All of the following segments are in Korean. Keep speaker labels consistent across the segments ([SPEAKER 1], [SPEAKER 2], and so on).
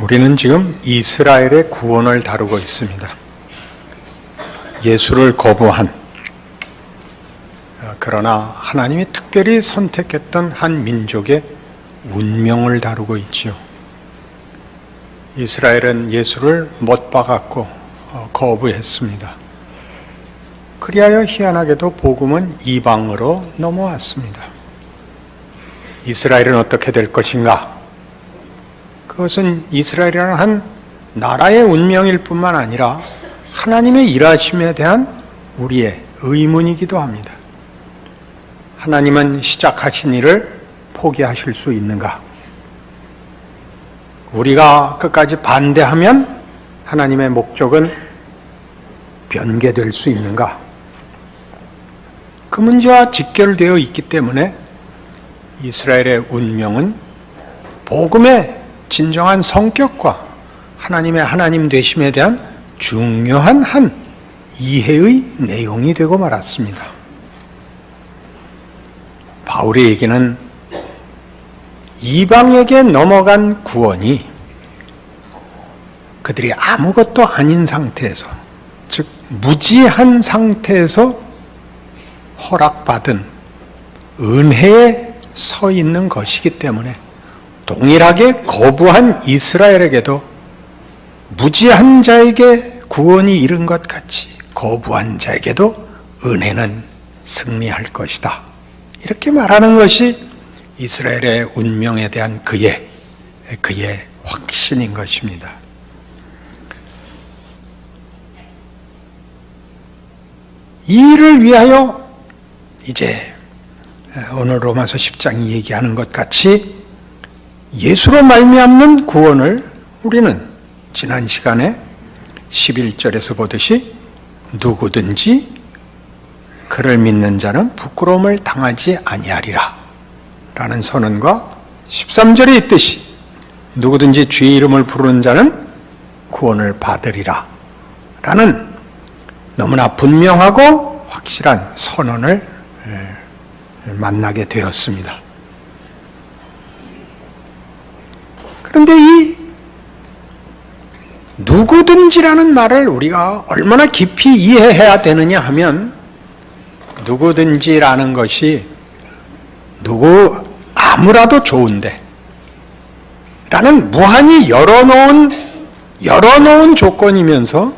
[SPEAKER 1] 우리는 지금 이스라엘의 구원을 다루고 있습니다. 예수를 거부한, 그러나 하나님이 특별히 선택했던 한 민족의 운명을 다루고 있지요. 이스라엘은 예수를 못 박았고 거부했습니다. 그리하여 희한하게도 복음은 이방으로 넘어왔습니다. 이스라엘은 어떻게 될 것인가? 그것은 이스라엘이라는 한 나라의 운명일 뿐만 아니라 하나님의 일하심에 대한 우리의 의문이기도 합니다. 하나님은 시작하신 일을 포기하실 수 있는가? 우리가 끝까지 반대하면 하나님의 목적은 변개될 수 있는가? 그 문제와 직결되어 있기 때문에 이스라엘의 운명은 복음의 진정한 성격과 하나님의 하나님 되심에 대한 중요한 한 이해의 내용이 되고 말았습니다. 바울의 얘기는 이방에게 넘어간 구원이 그들이 아무것도 아닌 상태에서, 즉 무지한 상태에서 허락받은 은혜에 서 있는 것이기 때문에 동일하게 거부한 이스라엘에게도 무지한 자에게 구원이 이른 것 같이 거부한 자에게도 은혜는 승리할 것이다. 이렇게 말하는 것이 이스라엘의 운명에 대한 그의 확신인 것입니다. 이 일을 위하여 이제 오늘 로마서 10장이 얘기하는 것 같이 예수로 말미암는 구원을 우리는 지난 시간에 11절에서 보듯이 누구든지 그를 믿는 자는 부끄러움을 당하지 아니하리라 라는 선언과 13절에 있듯이 누구든지 주의 이름을 부르는 자는 구원을 받으리라 라는 너무나 분명하고 확실한 선언을 만나게 되었습니다. 그런데 이 누구든지라는 말을 우리가 얼마나 깊이 이해해야 되느냐 하면 누구든지라는 것이 아무라도 좋은데 라는 무한히 열어놓은 조건이면서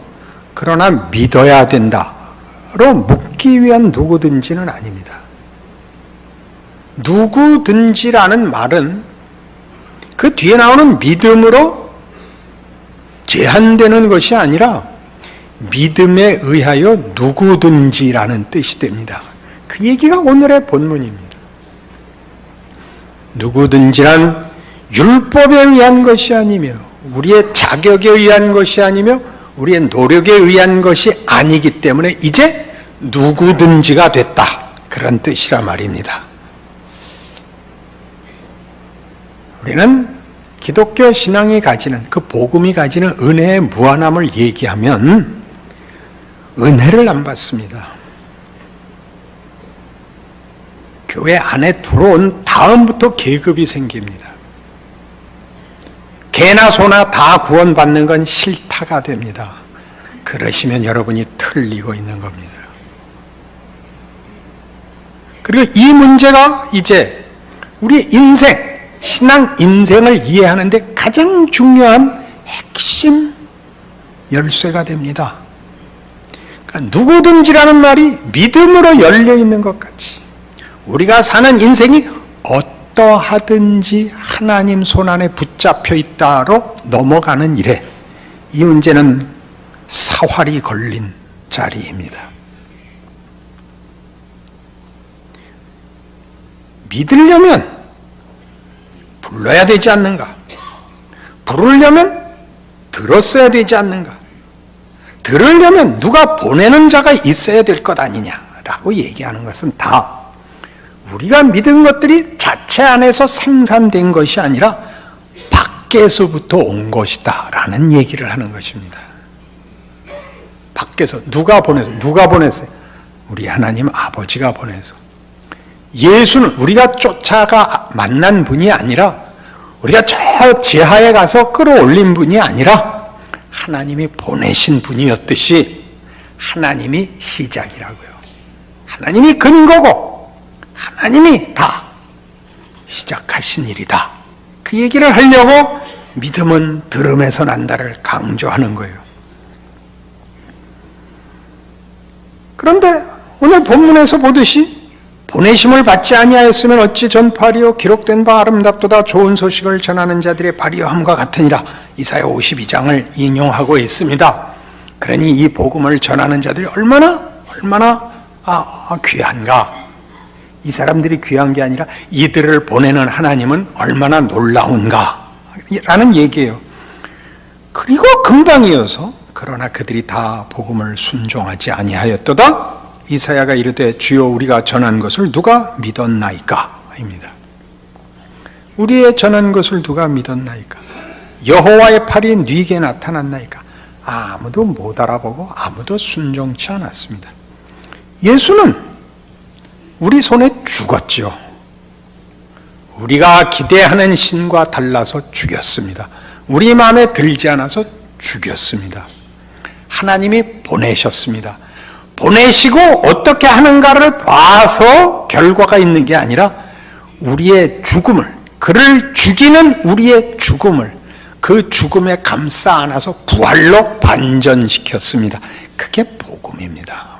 [SPEAKER 1] 그러나 믿어야 된다로 묻기 위한 누구든지는 아닙니다. 누구든지라는 말은 그 뒤에 나오는 믿음으로 제한되는 것이 아니라 믿음에 의하여 누구든지라는 뜻이 됩니다. 그 얘기가 오늘의 본문입니다. 누구든지란 율법에 의한 것이 아니며 우리의 자격에 의한 것이 아니며 우리의 노력에 의한 것이 아니기 때문에 이제 누구든지가 됐다. 그런 뜻이라 말입니다. 우리는 기독교 신앙이 가지는, 그 복음이 가지는 은혜의 무한함을 얘기하면 은혜를 안 받습니다. 교회 안에 들어온 다음부터 계급이 생깁니다. 개나 소나 다 구원받는 건 싫다가 됩니다. 그러시면 여러분이 틀리고 있는 겁니다. 그리고 이 문제가 이제 우리 신앙 인생을 이해하는데 가장 중요한 핵심 열쇠가 됩니다. 그러니까 누구든지라는 말이 믿음으로 열려 있는 것 같이 우리가 사는 인생이 어떠하든지 하나님 손안에 붙잡혀 있다로 넘어가는 일에 이 문제는 사활이 걸린 자리입니다. 믿으려면 불러야 되지 않는가? 부르려면 들었어야 되지 않는가? 들으려면 누가 보내는 자가 있어야 될 것 아니냐라고 얘기하는 것은 다 우리가 믿은 것들이 자체 안에서 생산된 것이 아니라 밖에서부터 온 것이다 라는 얘기를 하는 것입니다. 밖에서 누가 보냈어요? 우리 하나님 아버지가 보내서. 예수는 우리가 쫓아가 만난 분이 아니라 우리가 저 지하에 가서 끌어올린 분이 아니라 하나님이 보내신 분이었듯이 하나님이 시작이라고요. 하나님이 근거고 하나님이 다 시작하신 일이다. 그 얘기를 하려고 믿음은 들음에서 난다를 강조하는 거예요. 그런데 오늘 본문에서 보듯이 보내심을 받지 아니하였으면 어찌 전파하리요 기록된 바 아름답도다 좋은 소식을 전하는 자들의 발휘함과 같으니라. 이사야 52장을 인용하고 있습니다. 그러니 이 복음을 전하는 자들이 얼마나 귀한가. 이 사람들이 귀한 게 아니라 이들을 보내는 하나님은 얼마나 놀라운가 라는 얘기예요. 그리고 금방 이어서 그러나 그들이 다 복음을 순종하지 아니하였도다. 이사야가 이르되 주여 우리가 전한 것을 누가 믿었나이까 입니다. 우리의 전한 것을 누가 믿었나이까. 여호와의 팔이 네게 나타났나이까. 아무도 못 알아보고 아무도 순종치 않았습니다. 예수는 우리 손에 죽었죠. 우리가 기대하는 신과 달라서 죽였습니다. 우리 마음에 들지 않아서 죽였습니다. 하나님이 보내셨습니다. 보내시고 어떻게 하는가를 봐서 결과가 있는 게 아니라 우리의 죽음을, 그를 죽이는 우리의 죽음을 그 죽음에 감싸 안아서 부활로 반전시켰습니다. 그게 복음입니다.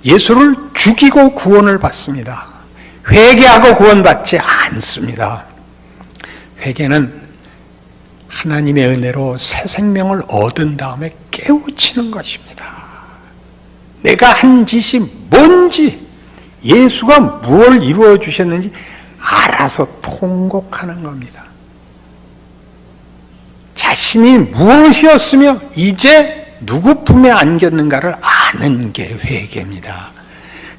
[SPEAKER 1] 예수를 죽이고 구원을 받습니다. 회개하고 구원받지 않습니다. 회개는 하나님의 은혜로 새 생명을 얻은 다음에 깨우치는 것입니다. 내가 한 짓이 뭔지, 예수가 무엇을 이루어 주셨는지 알아서 통곡하는 겁니다. 자신이 무엇이었으며 이제 누구 품에 안겼는가를 아는 게 회개입니다.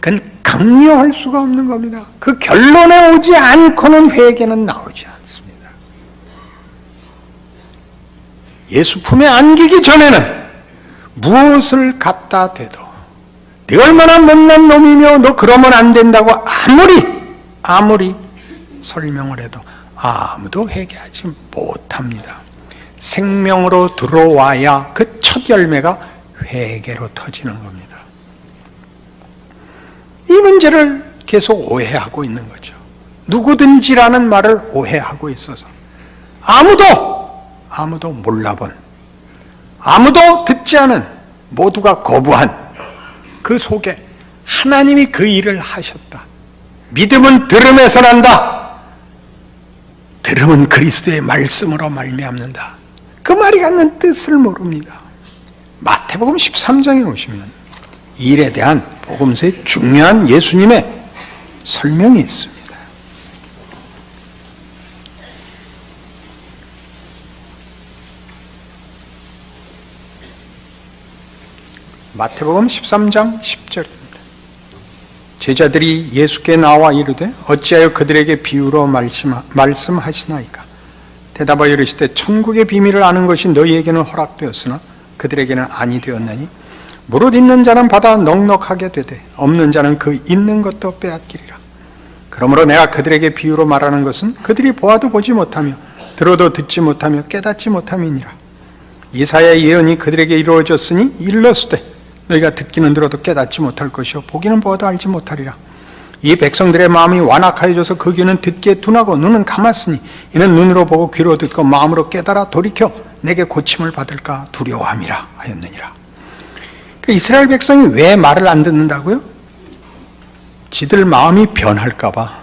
[SPEAKER 1] 그건 강요할 수가 없는 겁니다. 그 결론에 오지 않고는 회개는 나오지 않습니다. 예수 품에 안기기 전에는 무엇을 갖다 대도 네 얼마나 못난 놈이며 너 그러면 안 된다고 아무리 설명을 해도 아무도 회개하지 못합니다. 생명으로 들어와야 그 첫 열매가 회개로 터지는 겁니다. 이 문제를 계속 오해하고 있는 거죠. 누구든지라는 말을 오해하고 있어서 아무도 몰라본, 아무도 듣지 않은, 모두가 거부한 그 속에 하나님이 그 일을 하셨다. 믿음은 들음에서 난다. 들음은 그리스도의 말씀으로 말미암는다. 그 말이 갖는 뜻을 모릅니다. 마태복음 13장에 오시면 이 일에 대한 복음서의 중요한 예수님의 설명이 있습니다. 마태복음 13장 10절입니다. 제자들이 예수께 나와 이르되 어찌하여 그들에게 비유로 말씀하시나이까. 대답하여 이르시되 천국의 비밀을 아는 것이 너희에게는 허락되었으나 그들에게는 아니 되었나니 무릇 있는 자는 받아 넉넉하게 되되 없는 자는 그 있는 것도 빼앗기리라. 그러므로 내가 그들에게 비유로 말하는 것은 그들이 보아도 보지 못하며 들어도 듣지 못하며 깨닫지 못함이니라. 이사야의 예언이 그들에게 이루어졌으니 일렀으되 너희가 듣기는 들어도 깨닫지 못할 것이요 보기는 보아도 알지 못하리라. 이 백성들의 마음이 완악하여져서 그 귀는 듣기에 둔하고 눈은 감았으니 이는 눈으로 보고 귀로 듣고 마음으로 깨달아 돌이켜 내게 고침을 받을까 두려워함이라 하였느니라. 그 이스라엘 백성이 왜 말을 안 듣는다고요? 지들 마음이 변할까 봐,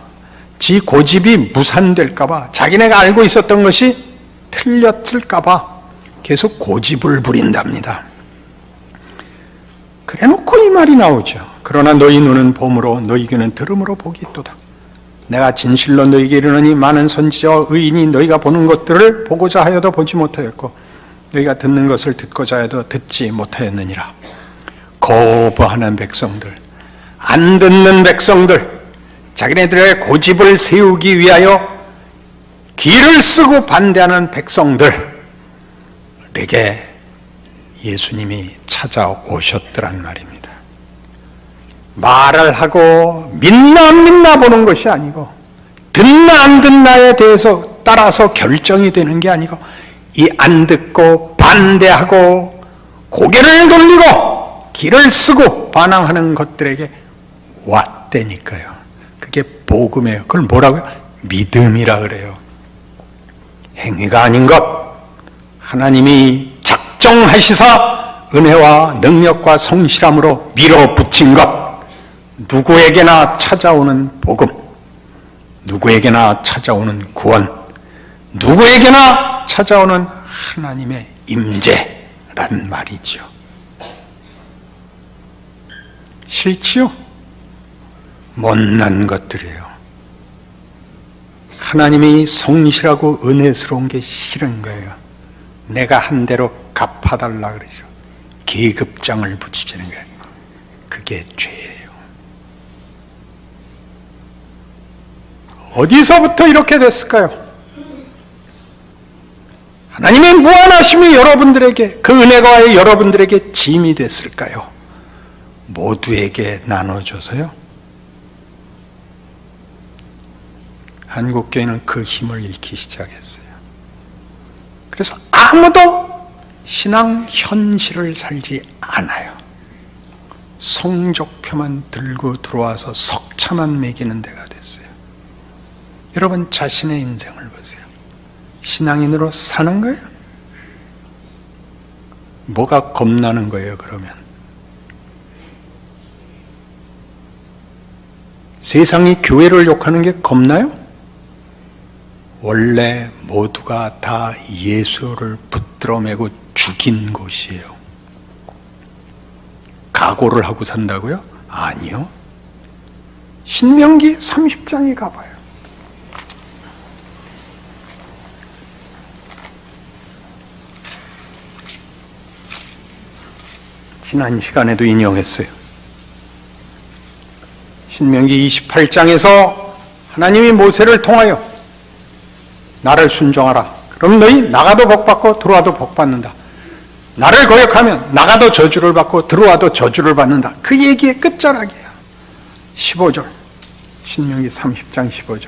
[SPEAKER 1] 지 고집이 무산될까 봐, 자기네가 알고 있었던 것이 틀렸을까 봐 계속 고집을 부린답니다. 그래놓고 이 말이 나오죠. 그러나 너희 눈은 봄으로 너희 귀는 들음으로 복이 있도다. 내가 진실로 너희에게 이르노니 많은 선지자와 의인이 너희가 보는 것들을 보고자 하여도 보지 못하였고 너희가 듣는 것을 듣고자 해도 듣지 못하였느니라. 거부하는 백성들, 안 듣는 백성들, 자기네들의 고집을 세우기 위하여 귀를 쓰고 반대하는 백성들에게 예수님이 찾아오셨더란 말입니다. 말을 하고 믿나 안 믿나 보는 것이 아니고 듣나 안 듣나에 대해서 따라서 결정이 되는 게 아니고 이 안 듣고 반대하고 고개를 돌리고 길을 쓰고 반항하는 것들에게 왔다니까요. 그게 복음이에요. 그걸 뭐라고요? 믿음이라 그래요. 행위가 아닌 것, 하나님이 작정하시사 은혜와 능력과 성실함으로 밀어붙인 것, 누구에게나 찾아오는 복음, 누구에게나 찾아오는 구원, 누구에게나 찾아오는 하나님의 임재란 말이죠. 싫지요? 못난 것들이에요. 하나님이 성실하고 은혜스러운 게 싫은 거예요. 내가 한 대로 갚아달라 그러죠. 계급장을 붙이는 거예요. 그게 죄예요. 어디서부터 이렇게 됐을까요? 하나님의 무한하심이 여러분들에게, 그 은혜가 여러분들에게 짐이 됐을까요? 모두에게 나눠줘서요? 한국교회는 그 힘을 잃기 시작했어요. 그래서 아무도 신앙 현실을 살지 않아요. 성적표만 들고 들어와서 석차만 매기는 데가 됐어요. 여러분 자신의 인생을 보세요. 신앙인으로 사는 거예요? 뭐가 겁나는 거예요, 그러면? 세상이 교회를 욕하는 게 겁나요? 원래 모두가 다 예수를 붙들어 매고 죽인 곳이에요. 각오를 하고 산다고요? 아니요. 신명기 30장에 가봐요. 지난 시간에도 인용했어요. 신명기 28장에서 하나님이 모세를 통하여 나를 순종하라. 그럼 너희 나가도 복받고 들어와도 복받는다. 나를 거역하면 나가도 저주를 받고 들어와도 저주를 받는다. 그 얘기의 끝자락이에요. 15절. 신명기 30장 15절.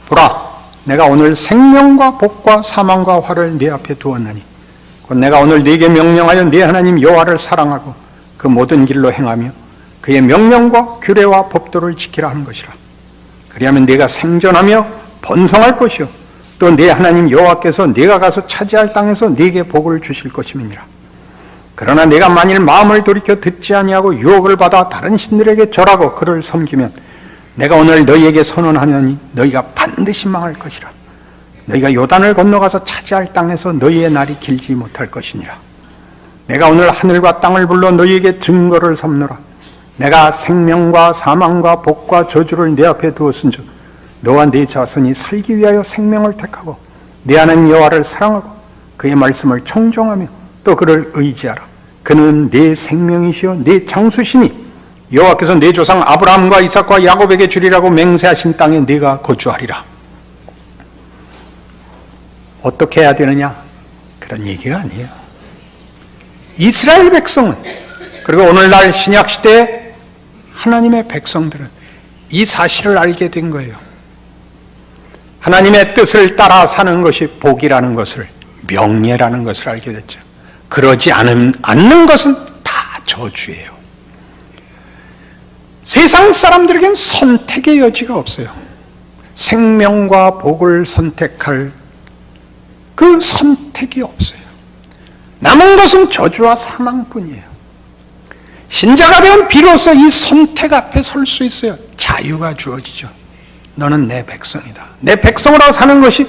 [SPEAKER 1] 보라, 내가 오늘 생명과 복과 사망과 화를 네 앞에 두었나니 곧 내가 오늘 네게 명령하여 네 하나님 여호와를 사랑하고 그 모든 길로 행하며 그의 명령과 규례와 법도를 지키라 하는 것이라. 그리하면 네가 생존하며 번성할 것이요 또 네 하나님 여호와께서 네가 가서 차지할 땅에서 네게 복을 주실 것임이니라. 그러나 네가 만일 마음을 돌이켜 듣지 아니하고 유혹을 받아 다른 신들에게 절하고 그를 섬기면 내가 오늘 너희에게 선언하노니 너희가 반드시 망할 것이라. 너희가 요단을 건너가서 차지할 땅에서 너희의 날이 길지 못할 것이니라. 내가 오늘 하늘과 땅을 불러 너희에게 증거를 삼노라. 내가 생명과 사망과 복과 저주를 네 앞에 두었은즉 너와 네 자손이 살기 위하여 생명을 택하고 네 하나님 여호와를 사랑하고 그의 말씀을 청종하며 또 그를 의지하라. 그는 네 생명이시여 네 장수시니 여호와께서 네 조상 아브라함과 이삭과 야곱에게 주리라고 맹세하신 땅에 네가 거주하리라. 어떻게 해야 되느냐? 그런 얘기가 아니에요. 이스라엘 백성은, 그리고 오늘날 신약시대의 하나님의 백성들은 이 사실을 알게 된 거예요. 하나님의 뜻을 따라 사는 것이 복이라는 것을, 명예라는 것을 알게 됐죠. 그러지 않는 것은 다 저주예요. 세상 사람들에겐 선택의 여지가 없어요. 생명과 복을 선택할 그 선택이 없어요. 남은 것은 저주와 사망뿐이에요. 신자가 되면 비로소 이 선택 앞에 설 수 있어요. 자유가 주어지죠. 너는 내 백성이다. 내 백성으로 사는 것이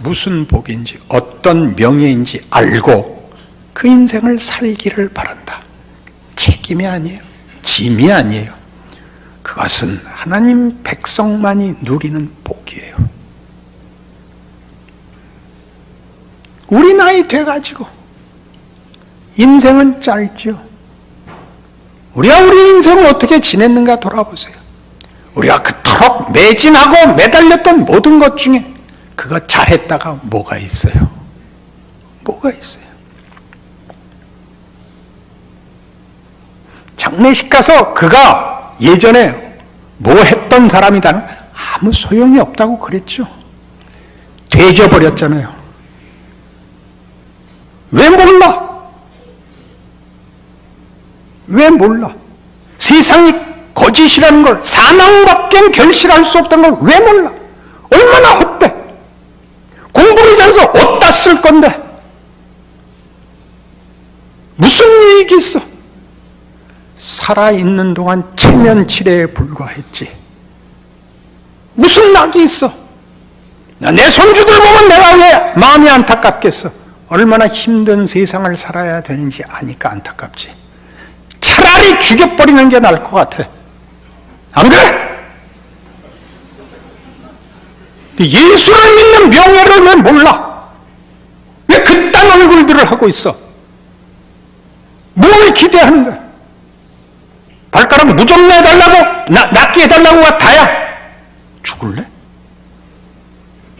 [SPEAKER 1] 무슨 복인지 어떤 명예인지 알고 그 인생을 살기를 바란다. 책임이 아니에요. 짐이 아니에요. 그것은 하나님 백성만이 누리는 복이에요. 우리 나이 돼가지고 인생은 짧죠. 우리가 우리 인생을 어떻게 지냈는가 돌아보세요. 우리가 그토록 매진하고 매달렸던 모든 것 중에 그거 잘했다가 뭐가 있어요? 뭐가 있어요? 장례식 가서 그가 예전에 뭐 했던 사람이다는 아무 소용이 없다고 그랬죠. 되져버렸잖아요. 왜 몰라? 왜 몰라? 세상이 거짓이라는 걸, 사망밖엔 결실할 수 없다는 걸 왜 몰라? 얼마나 헛돼? 공부를 잘해서 어디다 쓸 건데? 무슨 이익이 있어? 살아있는 동안 체면치레에 불과했지. 무슨 낙이 있어? 내 손주들 보면 내가 왜 마음이 안타깝겠어? 얼마나 힘든 세상을 살아야 되는지 아니까 안타깝지. 차라리 죽여버리는 게 나을 것 같아. 안 그래? 예수를 믿는 명예를 왜 몰라? 왜 그딴 얼굴들을 하고 있어? 뭘 기대하는 거야? 발가락 무좀 내달라고? 낫게 해달라고가 다야? 죽을래?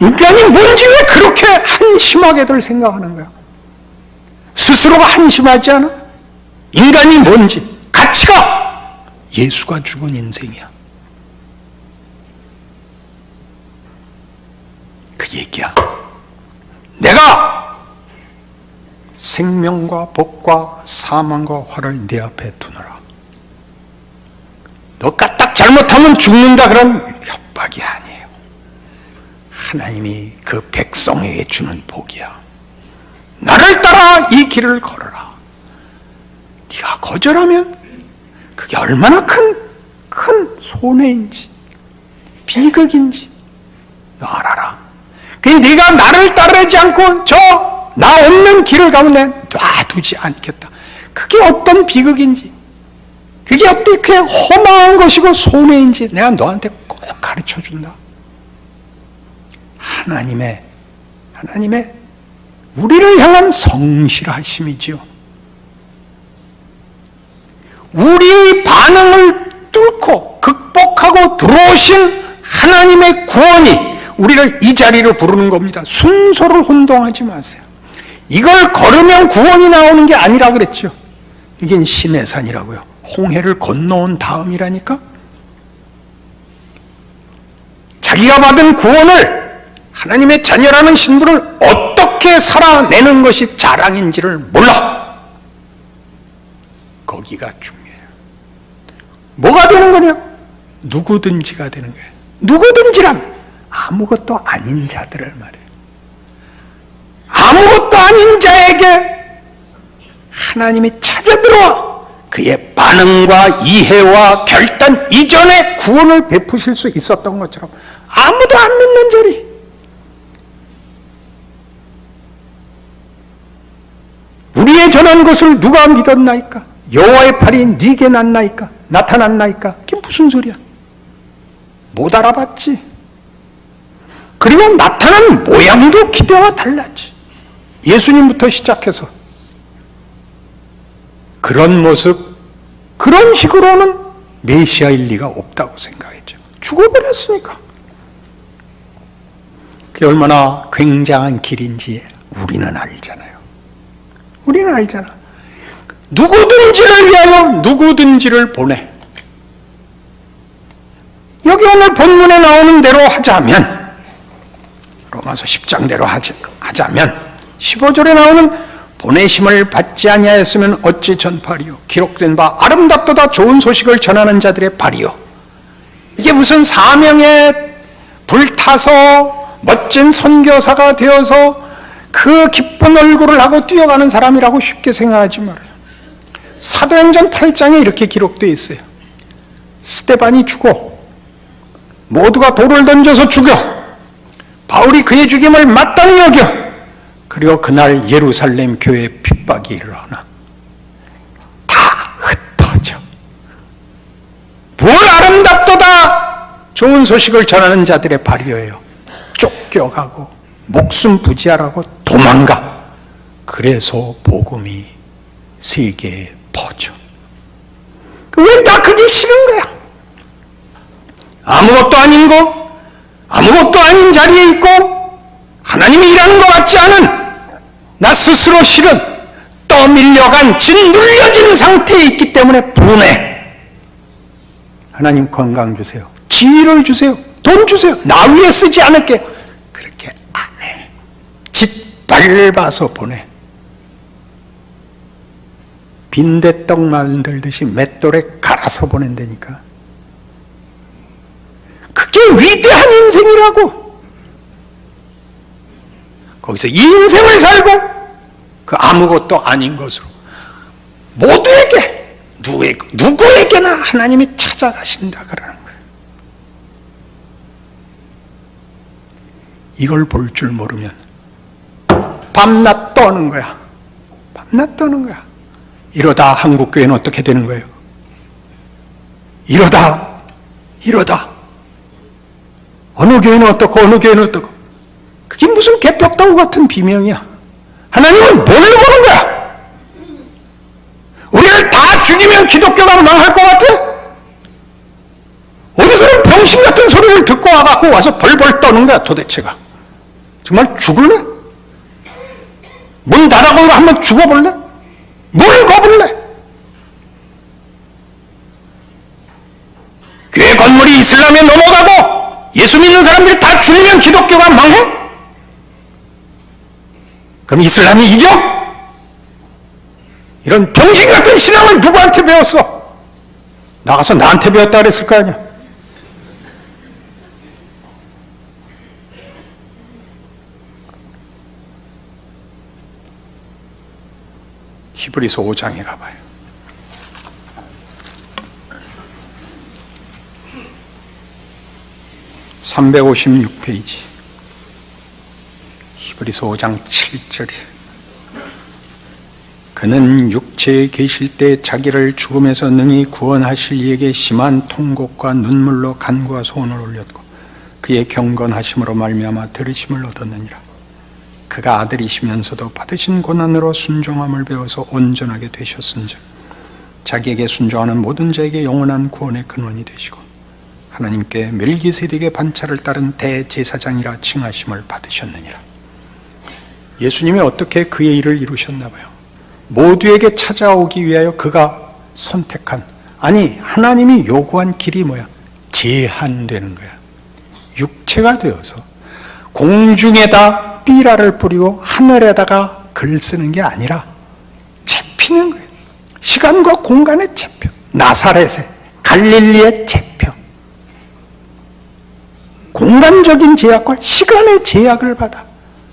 [SPEAKER 1] 인간이 뭔지 왜 그렇게 한심하게들 생각하는 거야? 스스로가 한심하지 않아? 인간이 뭔지, 가치가 예수가 죽은 인생이야. 그 얘기야. 내가 생명과 복과 사망과 화를 네 앞에 두노라. 너 까딱 잘못하면 죽는다, 그런 협박이 아니에요. 하나님이 그 백성에게 주는 복이야. 나를 따라 이 길을 걸어라. 네가 거절하면 그게 얼마나 큰 손해인지 비극인지 너 알아라. 네가 나를 따르지 않고 저 나 없는 길을 가면 내 놔두지 않겠다. 그게 어떤 비극인지, 그게 어떻게 허망한 것이고 손해인지 내가 너한테 꼭 가르쳐준다. 하나님의 우리를 향한 성실하심이지요. 우리의 반응을 뚫고 극복하고 들어오신 하나님의 구원이 우리를 이 자리로 부르는 겁니다. 순서를 혼동하지 마세요. 이걸 걸으면 구원이 나오는 게 아니라 그랬죠. 이게 시내산이라고요. 홍해를 건너온 다음이라니까. 자기가 받은 구원을, 하나님의 자녀라는 신분을 어떻게 살아내는 것이 자랑인지를 몰라. 거기가 중요해요. 뭐가 되는 거냐고? 누구든지가 되는 거예요. 누구든지란 아무것도 아닌 자들을 말해요. 아무것도 아닌 자에게 하나님이 찾아들어와 그의 반응과 이해와 결단 이전에 구원을 베푸실 수 있었던 것처럼 아무도 안 믿는 자리, 우리의 전한 것을 누가 믿었나이까? 여호와의 팔이 네게 나타났나이까? 그게 무슨 소리야? 못 알아봤지. 그리고 나타난 모양도 기대와 달랐지. 예수님부터 시작해서 그런 모습, 그런 식으로는 메시아일 리가 없다고 생각했죠. 죽어버렸으니까. 그게 얼마나 굉장한 길인지 우리는 알잖아요. 우리는 알잖아. 누구든지를 위하여 누구든지를 보내. 여기 오늘 본문에 나오는 대로 하자면, 로마서 10장대로 하자면 15절에 나오는 보내심을 받지 아니하였으면 어찌 전파리요? 기록된 바 아름답도다 좋은 소식을 전하는 자들의 발이요. 이게 무슨 사명에 불타서 멋진 선교사가 되어서 그 기쁜 얼굴을 하고 뛰어가는 사람이라고 쉽게 생각하지 말아요. 사도행전 8장에 이렇게 기록되어 있어요. 스데반이 죽어 모두가 돌을 던져서 죽여 바울이 그의 죽임을 마땅히 여겨. 그리고 그날 예루살렘 교회에 핍박이 일어나 다 흩어져. 뭘 아름답도다 좋은 소식을 전하는 자들의 발이에요. 쫓겨가고 목숨 부지하라고 도망가. 그래서 복음이 세계에 퍼져. 왜 다 그게 싫은 거야? 아무것도 아닌 거, 아무것도 아닌 자리에 있고 하나님이 일하는 것 같지 않은 나 스스로 싫은 떠밀려간 짓눌려진 상태에 있기 때문에 분해. 하나님 건강 주세요. 지위를 주세요. 돈 주세요. 나 위에 쓰지 않을게요. 그렇게 안 해요. 짓밟아서 보내. 빈대떡 만들듯이 맷돌에 갈아서 보낸다니까. 그게 위대한 인생이라고. 거기서 이 인생을 살고 그 아무것도 아닌 것으로 모두에게 누구에게나 하나님이 찾아가신다 그러는 거예요. 이걸 볼 줄 모르면 밤낮 떠는 거야. 밤낮 떠는 거야. 이러다 한국교회는 어떻게 되는 거예요? 이러다 어느 교회는 어떻고 어느 교회는 어떻고. 그게 무슨 개벽다구 같은 비명이야. 하나님은 뭘 보는 거야? 우리를 다 죽이면 기독교가 망할 것 같아? 어디서는 병신 같은 소리를 듣고 와갖고 와서 벌벌 떠는 거야 도대체가. 정말 죽을래? 문 닫아보고 한번 죽어볼래? 뭘 거볼래? 교회 건물이 이슬람에 넘어가고 예수 믿는 사람들이 다 죽으면 기독교가 망해? 그럼 이슬람이 이겨? 이런 병신 같은 신앙을 누구한테 배웠어? 나가서 나한테 배웠다 그랬을 거 아니야? 히브리서 5장에 가봐요. (356페이지) 히브리서 5장 7절. 그는 육체에 계실 때 자기를 죽음에서 능히 구원하실 이에게 심한 통곡과 눈물로 간구와 소원을 올렸고 그의 경건하심으로 말미암아 들으심을 얻었느니라. 그가 아들이시면서도 받으신 고난으로 순종함을 배워서 온전하게 되셨은즉 자기에게 순종하는 모든 자에게 영원한 구원의 근원이 되시고 하나님께 멜기세덱의 반차를 따른 대제사장이라 칭하심을 받으셨느니라. 예수님이 어떻게 그의 일을 이루셨나 봐요. 모두에게 찾아오기 위하여 그가 선택한, 아니 하나님이 요구한 길이 뭐야? 제한되는 거야. 육체가 되어서 공중에다 삐라를 뿌리고 하늘에다가 글 쓰는 게 아니라 잡히는 거예요. 시간과 공간의 체표, 나사렛의 갈릴리의 체표, 공간적인 제약과 시간의 제약을 받아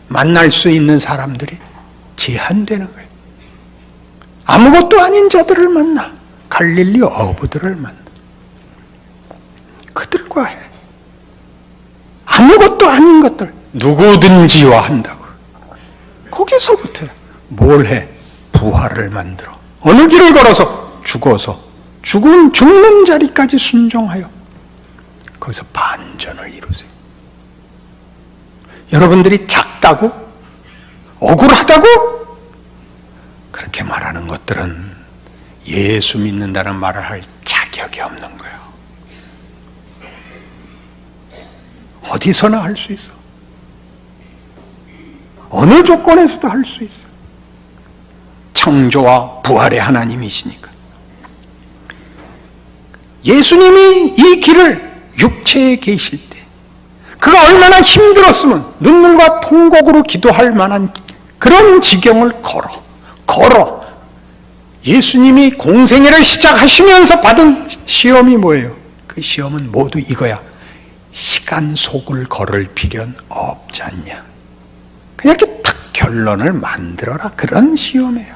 [SPEAKER 1] 만날 수 있는 사람들이 제한되는 거예요. 아무것도 아닌 자들을 만나, 갈릴리 어부들을 만나, 그들과 해. 아무것도 아닌 것들 누구든지와 한다고. 거기서부터 뭘 해? 부활을 만들어. 어느 길을 걸어서? 죽어서 죽는 자리까지 순종하여 거기서 반전을 이루세요. 여러분들이 작다고? 억울하다고? 그렇게 말하는 것들은 예수 믿는다는 말을 할 자격이 없는 거예요. 어디서나 할 수 있어. 어느 조건에서도 할 수 있어. 창조와 부활의 하나님이시니까. 예수님이 이 길을 육체에 계실 때 그가 얼마나 힘들었으면 눈물과 통곡으로 기도할 만한 그런 지경을 걸어 예수님이 공생애를 시작하시면서 받은 시험이 뭐예요? 그 시험은 모두 이거야. 시간 속을 걸을 필요는 없지 않냐. 그냥 이렇게 딱 결론을 만들어라. 그런 시험이에요.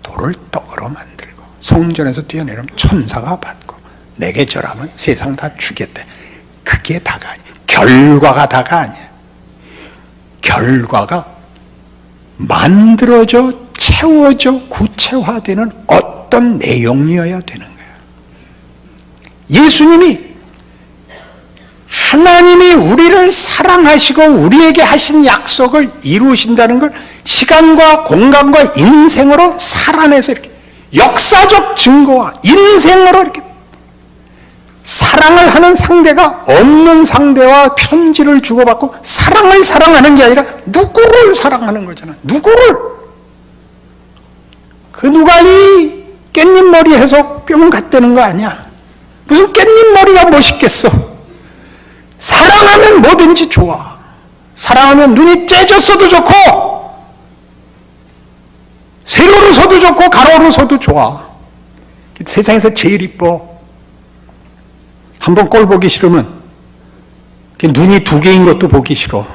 [SPEAKER 1] 돌을 떡으로 만들고 성전에서 뛰어내리면 천사가 받고 내게 절하면 세상 다 주겠대. 그게 다가 아니야. 결과가 다가 아니야. 결과가 만들어져 채워져 구체화되는 어떤 내용이어야 되는 거예요. 예수님이 하나님이 우리를 사랑하시고 우리에게 하신 약속을 이루신다는 걸 시간과 공간과 인생으로 살아내서 이렇게 역사적 증거와 인생으로 이렇게 사랑을 하는 상대가 없는 상대와 편지를 주고받고 사랑을 사랑하는 게 아니라 누구를 사랑하는 거잖아. 누구를. 그 누가 이 깻잎 머리 해서 뿅 갔다는 거 아니야. 무슨 깻잎 머리가 멋있겠어. 사랑하면 뭐든지 좋아. 사랑하면 눈이 째졌어도 좋고 세로로 서도 좋고 가로로 서도 좋아. 세상에서 제일 이뻐. 한번 꼴 보기 싫으면 눈이 두 개인 것도 보기 싫어.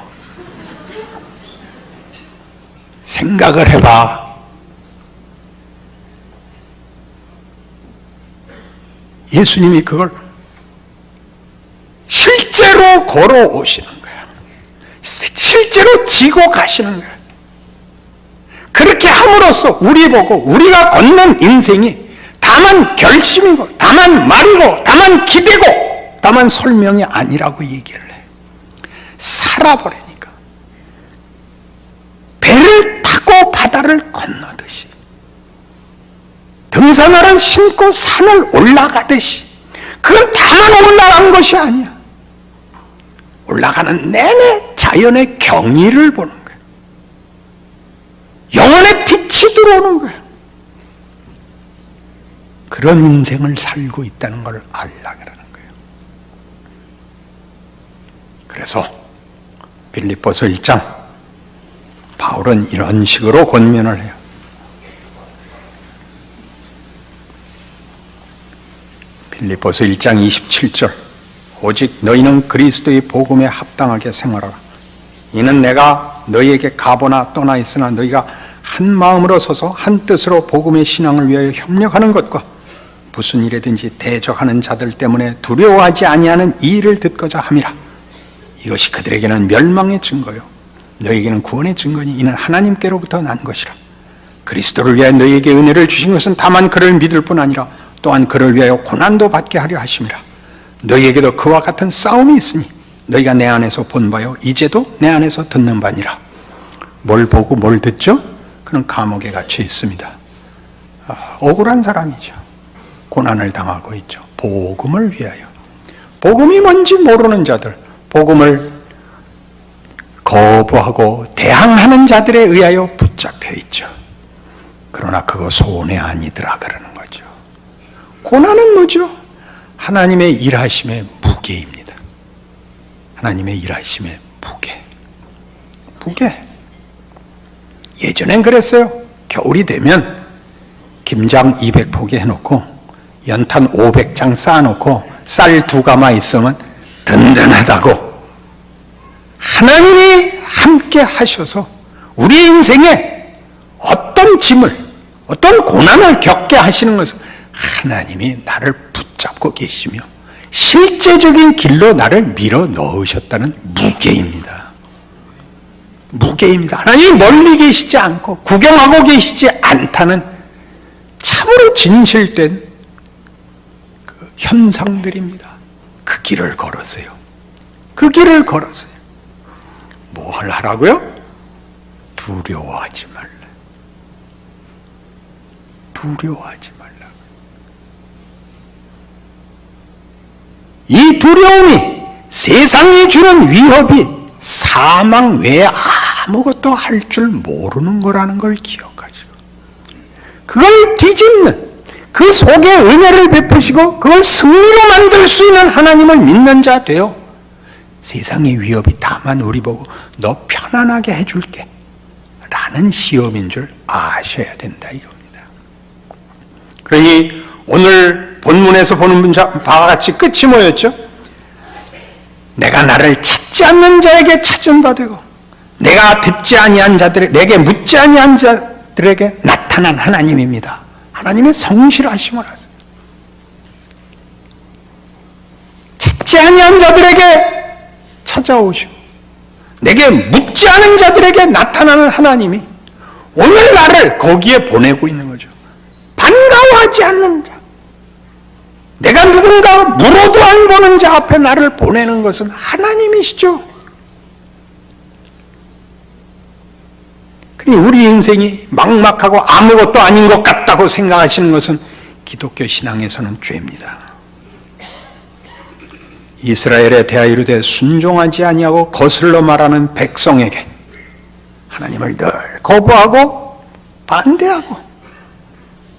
[SPEAKER 1] 생각을 해봐. 예수님이 그걸 실제로 걸어오시는 거야. 실제로 지고 가시는 거야. 그렇게 함으로써 우리 보고 우리가 걷는 인생이 다만 결심이고 다만 말이고 다만 기대고 다만 설명이 아니라고 얘기를 해. 살아버리니까 배를 타고 바다를 건너듯이 등산화를 신고 산을 올라가듯이 그건 다만 올라간 것이 아니야. 올라가는 내내 자연의 경의를 보는 거야. 영혼의 빛이 들어오는 거야. 그런 인생을 살고 있다는 걸 알라 그러는 거예요. 그래서 빌립보서 1장 바울은 이런 식으로 권면을 해요. 빌립보서 1장 27절 오직 너희는 그리스도의 복음에 합당하게 생활하라. 이는 내가 너희에게 가보나 떠나 있으나 너희가 한 마음으로 서서 한 뜻으로 복음의 신앙을 위하여 협력하는 것과 무슨 일에든지 대적하는 자들 때문에 두려워하지 아니하는 이 일을 듣고자 함이라. 이것이 그들에게는 멸망의 증거요 너희에게는 구원의 증거니 이는 하나님께로부터 난 것이라. 그리스도를 위하여 너희에게 은혜를 주신 것은 다만 그를 믿을 뿐 아니라 또한 그를 위하여 고난도 받게 하려 하심이라. 너희에게도 그와 같은 싸움이 있으니 너희가 내 안에서 본 바요 이제도 내 안에서 듣는 바니라. 뭘 보고 뭘 듣죠? 그는 감옥에 갇혀 있습니다. 억울한 사람이죠. 고난을 당하고 있죠. 복음을 위하여. 복음이 뭔지 모르는 자들, 복음을 거부하고 대항하는 자들에 의하여 붙잡혀 있죠. 그러나 그거 손해 아니더라 그러는 거죠. 고난은 뭐죠? 하나님의 일하심의 무게입니다. 하나님의 일하심의 무게. 무게. 예전엔 그랬어요. 겨울이 되면 김장 200포기 해놓고 연탄 500장 쌓아놓고 쌀 2가마 있으면 든든하다고. 하나님이 함께 하셔서 우리 인생에 어떤 짐을, 어떤 고난을 겪게 하시는 것은 하나님이 나를 붙잡고 계시며 실제적인 길로 나를 밀어 넣으셨다는 무게입니다. 무게입니다. 하나님이 멀리 계시지 않고 구경하고 계시지 않다는 참으로 진실된 그 현상들입니다. 그 길을 걸었어요. 그 길을 걸었어요. 뭘 하라고요? 두려워하지 말라. 두려워하지 말라. 이 두려움이 세상이 주는 위협이 사망 외에 아무것도 할 줄 모르는 거라는 걸 기억하시고 그걸 뒤집는 그 속에 은혜를 베푸시고 그걸 승리로 만들 수 있는 하나님을 믿는 자 되어 세상의 위협이 다만 우리 보고 너 편안하게 해줄게 라는 시험인 줄 아셔야 된다 이겁니다. 그러니 오늘 본문에서 보는 바와 같이 끝이 뭐였죠? 내가 나를 찾지 않는 자에게 찾은 바 되고 내가 듣지 아니한 자들에게 내게 묻지 아니한 자들에게 나타난 하나님입니다. 하나님의 성실하심을 하세요. 찾지 아니한 자들에게 찾아오시고 내게 묻지 않은 자들에게 나타나는 하나님이 오늘 나를 거기에 보내고 있는 거죠. 반가워하지 않는 자, 내가 누군가 물어도 안 보는 자 앞에 나를 보내는 것은 하나님이시죠. 그러니 우리 인생이 막막하고 아무것도 아닌 것 같다고 생각하시는 것은 기독교 신앙에서는 죄입니다. 이스라엘에 대하여 이르되 순종하지 아니하고 거슬러 말하는 백성에게 하나님을 늘 거부하고 반대하고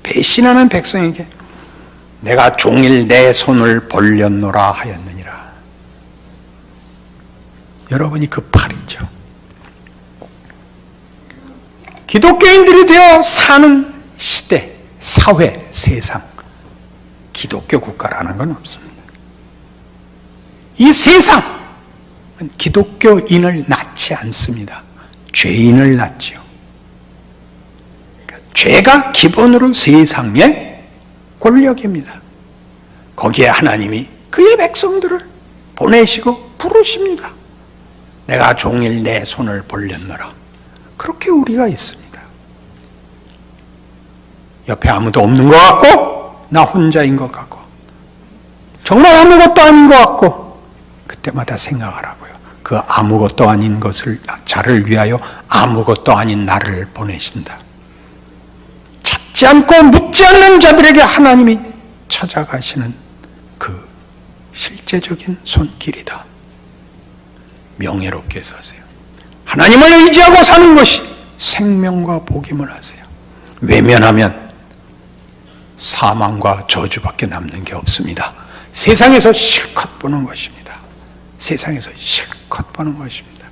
[SPEAKER 1] 배신하는 백성에게 내가 종일 내 손을 벌렸노라 하였느니라. 여러분이 그 팔이죠. 기독교인들이 되어 사는 시대, 사회, 세상, 기독교 국가라는 건 없습니다. 이 세상은 기독교인을 낳지 않습니다. 죄인을 낳지요. 그러니까 죄가 기본으로 세상의 권력입니다. 거기에 하나님이 그의 백성들을 보내시고 부르십니다. 내가 종일 내 손을 벌렸노라. 그렇게 우리가 있습니다. 옆에 아무도 없는 것 같고 나 혼자인 것 같고 정말 아무것도 아닌 것 같고 그때마다 생각하라고요. 그 아무것도 아닌 것을 자를 위하여 아무것도 아닌 나를 보내신다. 찾지 않고 묻지 않는 자들에게 하나님이 찾아가시는 그 실제적인 손길이다. 명예롭게 사세요. 하나님을 의지하고 사는 것이 생명과 복임을 하세요. 외면하면 사망과 저주밖에 남는 게 없습니다. 세상에서 실컷 보는 것입니다. 세상에서 실컷 보는 것입니다.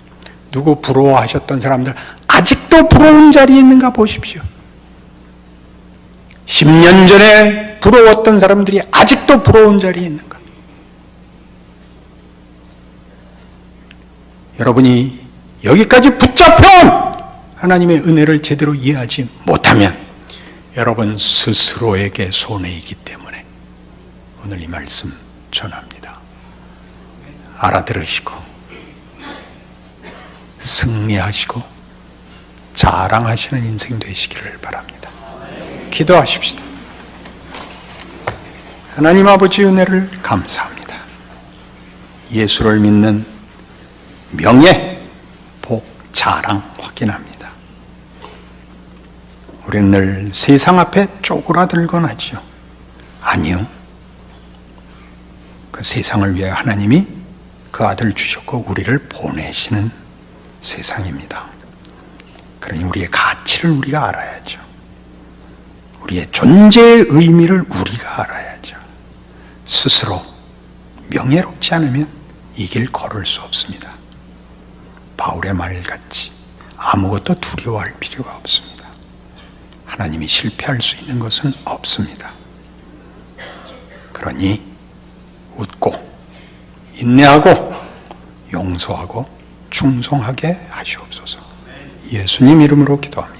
[SPEAKER 1] 누구 부러워하셨던 사람들 아직도 부러운 자리에 있는가 보십시오. 10년 전에 부러웠던 사람들이 아직도 부러운 자리에 있는가? 여러분이 여기까지 붙잡혀온 하나님의 은혜를 제대로 이해하지 못하면 여러분 스스로에게 손해이기 때문에 오늘 이 말씀 전합니다. 알아들으시고 승리하시고 자랑하시는 인생 되시기를 바랍니다. 기도하십시다. 하나님 아버지 은혜를 감사합니다. 예수를 믿는 명예, 복, 자랑 확인합니다. 우리는 늘 세상 앞에 쪼그라들곤 하지요. 아니요. 그 세상을 위해 하나님이 그 아들 주셨고 우리를 보내시는 세상입니다. 그러니 우리의 가치를 우리가 알아야죠. 우리의 존재의 의미를 우리가 알아야죠. 스스로 명예롭지 않으면 이 길 걸을 수 없습니다. 바울의 말같이 아무것도 두려워할 필요가 없습니다. 하나님이 실패할 수 있는 것은 없습니다. 그러니 웃고 인내하고 용서하고 충성하게 하시옵소서. 예수님 이름으로 기도합니다.